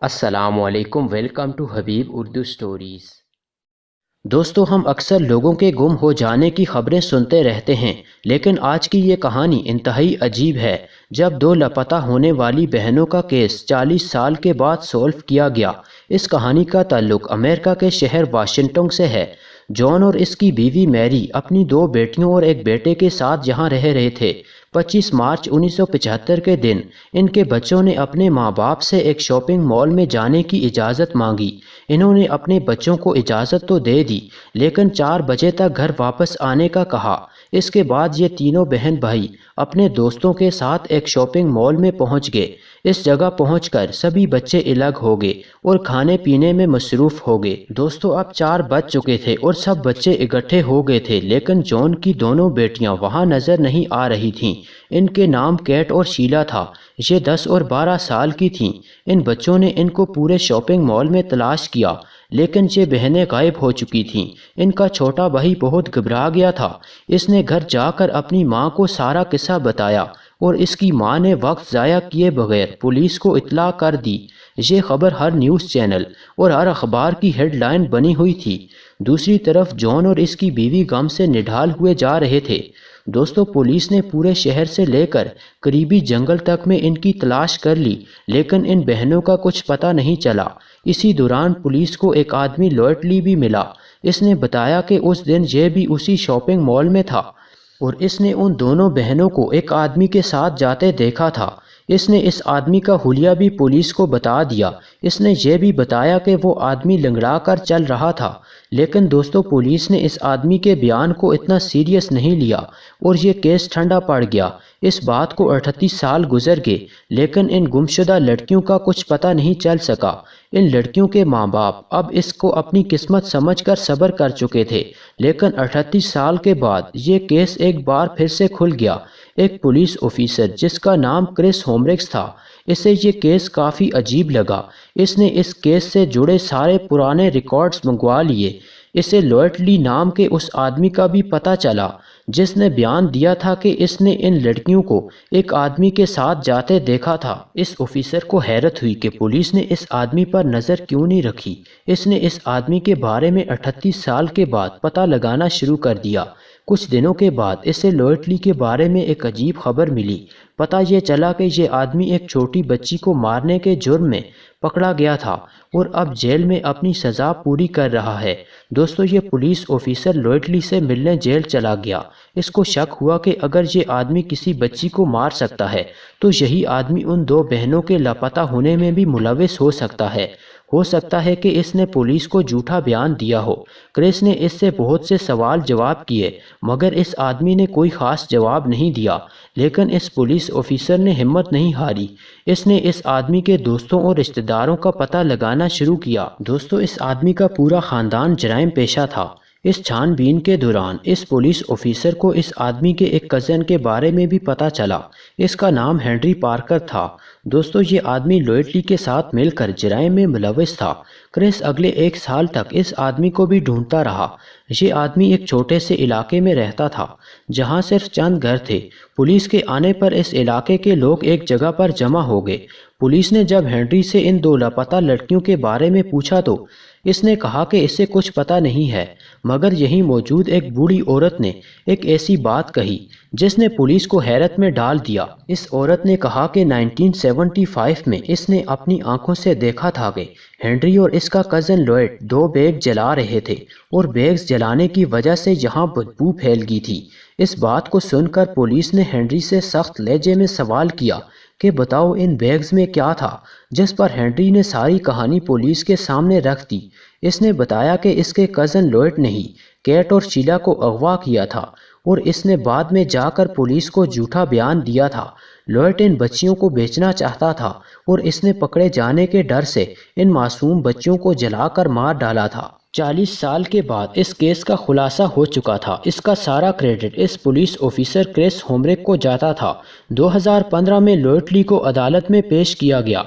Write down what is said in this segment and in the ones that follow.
السلام علیکم، welcome to Habib Urdu stories. دوستو، ہم اکثر لوگوں کے گم ہو جانے کی خبریں سنتے رہتے ہیں، لیکن آج کی یہ کہانی انتہائی عجیب ہے۔ جب دو لاپتہ ہونے والی بہنوں کا کیس 40 سال کے بعد سولو کیا گیا۔ اس کہانی کا تعلق امریکہ کے شہر واشنگٹن سے ہے۔ جان اور اس کی بیوی میری اپنی 2 بیٹیوں اور ایک بیٹے کے ساتھ یہاں رہ رہے تھے۔ 25 مارچ 1975 کے دن ان کے بچوں نے اپنے ماں باپ سے ایک شاپنگ مال میں جانے کی اجازت مانگی۔ انہوں نے اپنے بچوں کو اجازت تو دے دی، لیکن 4 بجے تک گھر واپس آنے کا کہا۔ اس کے بعد یہ تینوں بہن بھائی اپنے دوستوں کے ساتھ ایک شاپنگ مال میں پہنچ گئے۔ اس جگہ پہنچ کر سبھی بچے الگ ہو گئے اور کھانے پینے میں مصروف ہو گئے۔ دوستو، اب 4 بج چکے تھے اور سب بچے اکٹھے ہو گئے تھے، لیکن جان کی دونوں بیٹیاں وہاں نظر نہیں آ رہی تھیں۔ ان کے نام کیٹ اور شیلا تھا۔ یہ 10 اور 12 سال کی تھیں۔ ان بچوں نے ان کو پورے شاپنگ مال میں تلاش کیا، لیکن یہ بہنیں غائب ہو چکی تھیں۔ ان کا چھوٹا بھائی بہت گھبرا گیا تھا۔ اس نے گھر جا کر اپنی ماں کو سارا قصہ بتایا اور اس کی ماں نے وقت ضائع کیے بغیر پولیس کو اطلاع کر دی۔ یہ خبر ہر نیوز چینل اور ہر اخبار کی ہیڈ لائن بنی ہوئی تھی۔ دوسری طرف جان اور اس کی بیوی غم سے نڈھال ہوئے جا رہے تھے۔ دوستو، پولیس نے پورے شہر سے لے کر قریبی جنگل تک میں ان کی تلاش کر لی، لیکن ان بہنوں کا کچھ پتہ نہیں چلا۔ اسی دوران پولیس کو ایک آدمی لوئٹلی بھی ملا۔ اس نے بتایا کہ اس دن یہ بھی اسی شاپنگ مال میں تھا اور اس نے ان دونوں بہنوں کو ایک آدمی کے ساتھ جاتے دیکھا تھا۔ اس نے اس آدمی کا حلیہ بھی پولیس کو بتا دیا۔ اس نے یہ بھی بتایا کہ وہ آدمی لنگڑا کر چل رہا تھا، لیکن دوستو پولیس نے اس آدمی کے بیان کو اتنا سیریس نہیں لیا اور یہ کیس ٹھنڈا پڑ گیا۔ اس بات کو 38 سال گزر گئے، لیکن ان گمشدہ لڑکیوں کا کچھ پتہ نہیں چل سکا۔ ان لڑکیوں کے ماں باپ اب اس کو اپنی قسمت سمجھ کر صبر کر چکے تھے، لیکن 38 سال کے بعد یہ کیس ایک بار پھر سے کھل گیا۔ ایک پولیس آفیسر جس کا نام کرس ہومرکس تھا، اسے یہ کیس کافی عجیب لگا۔ اس نے اس کیس سے جڑے سارے پرانے ریکارڈز منگوا لیے۔ اسے لوئٹلی نام کے اس آدمی کا بھی پتہ چلا جس نے بیان دیا تھا کہ اس نے ان لڑکیوں کو ایک آدمی کے ساتھ جاتے دیکھا تھا۔ اس آفیسر کو حیرت ہوئی کہ پولیس نے اس آدمی پر نظر کیوں نہیں رکھی۔ اس نے اس آدمی کے بارے میں 38 سال کے بعد پتہ لگانا شروع کر دیا۔ کچھ دنوں کے بعد اسے لوئٹلی کے بارے میں ایک عجیب خبر ملی۔ پتہ یہ چلا کہ یہ آدمی ایک چھوٹی بچی کو مارنے کے جرم میں پکڑا گیا تھا اور اب جیل میں اپنی سزا پوری کر رہا ہے۔ دوستو، یہ پولیس آفیسر لوئٹلی سے ملنے جیل چلا گیا۔ اس کو شک ہوا کہ اگر یہ آدمی کسی بچی کو مار سکتا ہے تو یہی آدمی ان 2 بہنوں کے لاپتہ ہونے میں بھی ملوث ہو سکتا ہے۔ ہو سکتا ہے کہ اس نے پولیس کو جھوٹا بیان دیا ہو۔ کرس نے اس سے بہت سے سوال جواب کیے، مگر اس آدمی نے کوئی خاص جواب نہیں دیا، لیکن اس پولیس آفیسر نے ہمت نہیں ہاری۔ اس نے اس آدمی کے دوستوں اور رشتہ داروں کا پتہ لگانا شروع کیا۔ دوستو، اس آدمی کا پورا خاندان جرائم پیشہ تھا۔ اس چھان بین کے دوران اس پولیس آفیسر کو اس آدمی کے ایک کزن کے بارے میں بھی پتہ چلا۔ اس کا نام ہنری پارکر تھا۔ دوستو، یہ آدمی لوئٹلی کے ساتھ مل کر جرائم میں ملوث تھا۔ کرس اگلے 1 سال تک اس آدمی کو بھی ڈھونڈتا رہا۔ یہ آدمی ایک چھوٹے سے علاقے میں رہتا تھا جہاں صرف چند گھر تھے۔ پولیس کے آنے پر اس علاقے کے لوگ ایک جگہ پر جمع ہو گئے۔ پولیس نے جب ہنری سے ان 2 لاپتہ لڑکیوں کے بارے میں پوچھا تو اس نے کہا کہ اسے کچھ پتہ نہیں ہے، مگر یہیں موجود ایک بوڑھی عورت نے ایک ایسی بات کہی جس نے پولیس کو حیرت میں ڈال دیا۔ اس عورت نے کہا کہ 1975 میں اس نے اپنی آنکھوں سے دیکھا تھا کہ ہنری اور اس کا کزن لوئٹ 2 بیگ جلا رہے تھے اور بیگز جلانے کی وجہ سے یہاں بدبو پھیل گئی تھی۔ اس بات کو سن کر پولیس نے ہنری سے سخت لہجے میں سوال کیا کہ بتاؤ ان بیگز میں کیا تھا، جس پر ہنری نے ساری کہانی پولیس کے سامنے رکھ دی۔ اس نے بتایا کہ اس کے کزن لوئٹ نے ہی کیٹ اور شیلا کو اغوا کیا تھا اور اس نے بعد میں جا کر پولیس کو جھوٹا بیان دیا تھا۔ لوئٹ ان بچیوں کو بیچنا چاہتا تھا اور اس نے پکڑے جانے کے ڈر سے ان معصوم بچیوں کو جلا کر مار ڈالا تھا۔ 40 سال کے بعد اس کیس کا خلاصہ ہو چکا تھا۔ اس کا سارا کریڈٹ اس پولیس آفیسر کرس ہومرک کو جاتا تھا۔ 2015 میں لوئٹلی کو عدالت میں پیش کیا گیا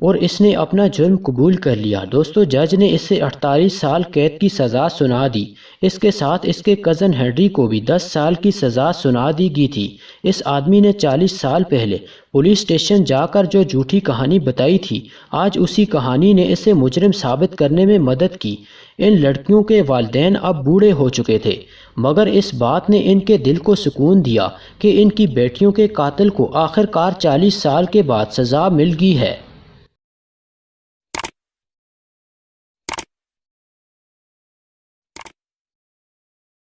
اور اس نے اپنا جرم قبول کر لیا۔ دوستو جج نے اسے 48 سال قید کی سزا سنا دی۔ اس کے ساتھ اس کے کزن ہنری کو بھی 10 سال کی سزا سنا دی گئی تھی۔ اس آدمی نے 40 سال پہلے پولیس اسٹیشن جا کر جو جھوٹی کہانی بتائی تھی، آج اسی کہانی نے اسے مجرم ثابت کرنے میں مدد کی۔ ان لڑکیوں کے والدین اب بوڑھے ہو چکے تھے، مگر اس بات نے ان کے دل کو سکون دیا کہ ان کی بیٹیوں کے قاتل کو آخر کار 40 سال کے بعد سزا مل گئی ہے۔